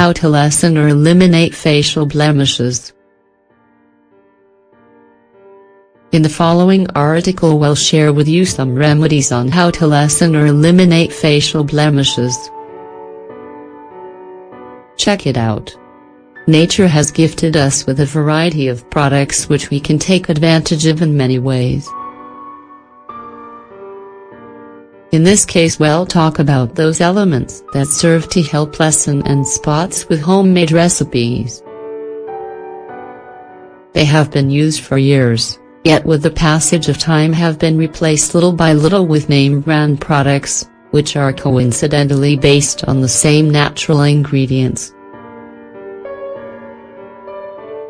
How to lessen or eliminate facial blemishes. In the following article we'll share with you some remedies on how to lessen or eliminate facial blemishes. Check it out. Nature has gifted us with a variety of products which we can take advantage of in many ways. In this case we'll talk about those elements that serve to help lessen and spots with homemade recipes. They have been used for years, yet with the passage of time have been replaced little by little with name brand products, which are coincidentally based on the same natural ingredients.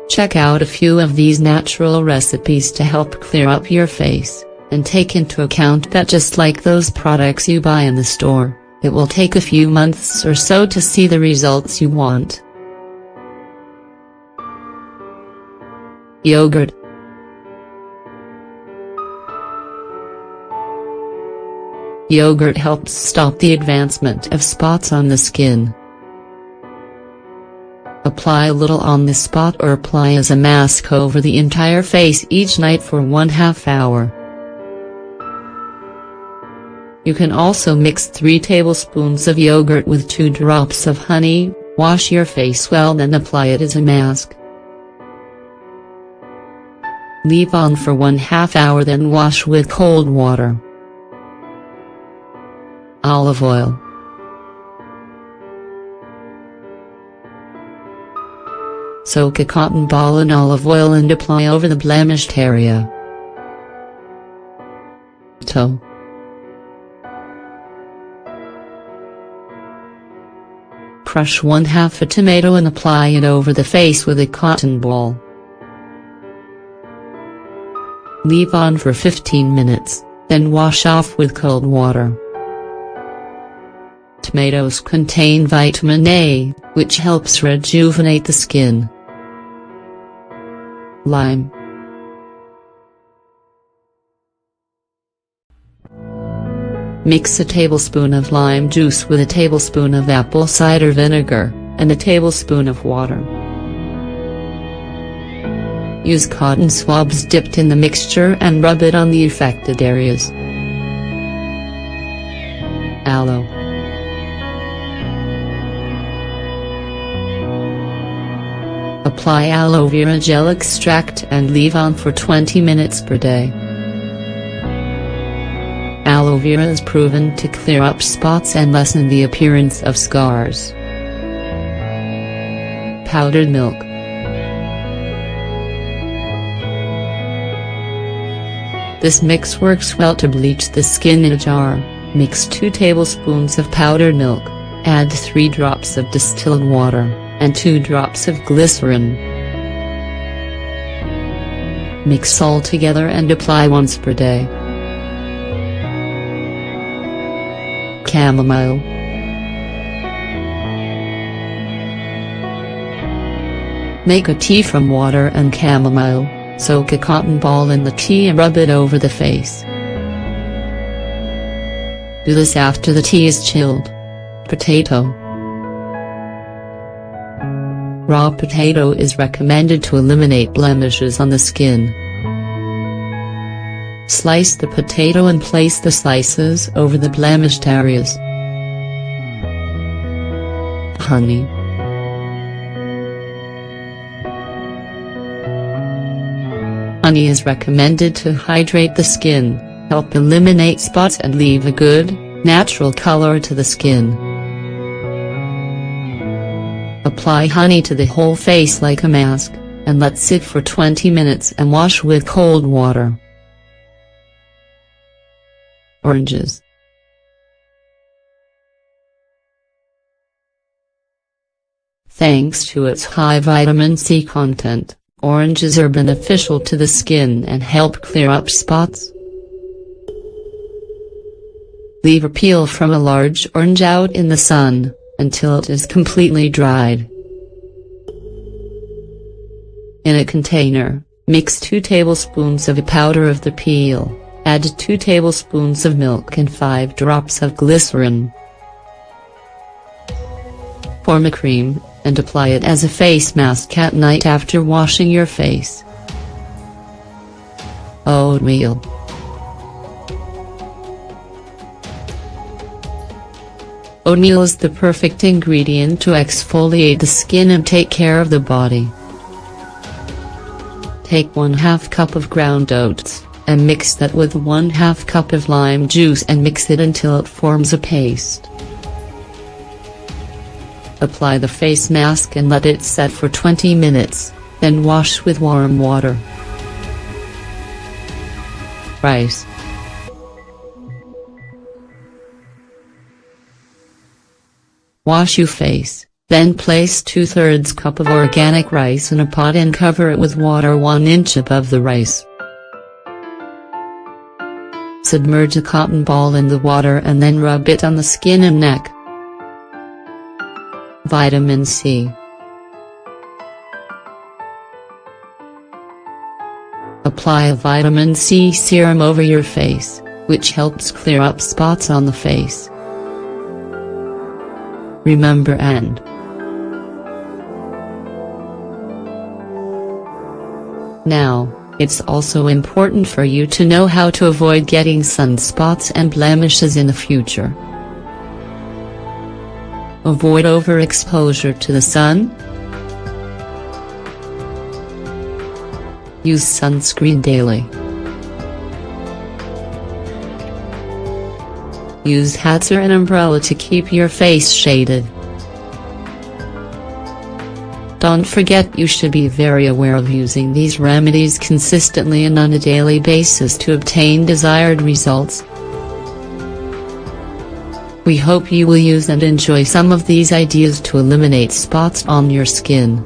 Check out a few of these natural recipes to help clear up your face, and take into account that just like those products you buy in the store, it will take a few months or so to see the results you want. Yogurt. Yogurt helps stop the advancement of spots on the skin. Apply a little on the spot or apply as a mask over the entire face each night for 1/2 hour. You can also mix 3 tablespoons of yogurt with 2 drops of honey, wash your face well then apply it as a mask. Leave on for 1/2 hour then wash with cold water. Olive oil. Soak a cotton ball in olive oil and apply over the blemished area. Toe. Crush 1/2 a tomato and apply it over the face with a cotton ball. Leave on for 15 minutes, then wash off with cold water. Tomatoes contain vitamin A, which helps rejuvenate the skin. Lime. Mix a tablespoon of lime juice with a tablespoon of apple cider vinegar, and a tablespoon of water. Use cotton swabs dipped in the mixture and rub it on the affected areas. Aloe. Apply aloe vera gel extract and leave on for 20 minutes per day. Aloe vera is proven to clear up spots and lessen the appearance of scars. Powdered milk. This mix works well to bleach the skin in a jar. Mix 2 tablespoons of powdered milk, add 3 drops of distilled water, and 2 drops of glycerin. Mix all together and apply once per day. Chamomile. Make a tea from water and chamomile, soak a cotton ball in the tea and rub it over the face. Do this after the tea is chilled. Potato. Raw potato is recommended to eliminate blemishes on the skin. Slice the potato and place the slices over the blemished areas. Honey. Honey is recommended to hydrate the skin, help eliminate spots and leave a good, natural color to the skin. Apply honey to the whole face like a mask, and let sit for 20 minutes and wash with cold water. Oranges. Thanks to its high vitamin C content, oranges are beneficial to the skin and help clear up spots. Leave a peel from a large orange out in the sun, until it is completely dried. In a container, mix 2 tablespoons of a powder of the peel, add 2 tablespoons of milk and 5 drops of glycerin. Form a cream, and apply it as a face mask at night after washing your face. Oatmeal. Oatmeal is the perfect ingredient to exfoliate the skin and take care of the body. Take 1/2 cup of ground oats, and mix that with 1/2 cup of lime juice and mix it until it forms a paste. Apply the face mask and let it set for 20 minutes, then wash with warm water. Rice. Wash your face, then place 2/3 cup of organic rice in a pot and cover it with water 1 inch above the rice. Submerge a cotton ball in the water and then rub it on the skin and neck. Vitamin C. Apply a vitamin C serum over your face, which helps clear up spots on the face. Remember and now, it's also important for you to know how to avoid getting sunspots and blemishes in the future. Avoid overexposure to the sun. Use sunscreen daily. Use hats or an umbrella to keep your face shaded. Don't forget you should be very aware of using these remedies consistently and on a daily basis to obtain desired results. We hope you will use and enjoy some of these ideas to eliminate spots on your skin.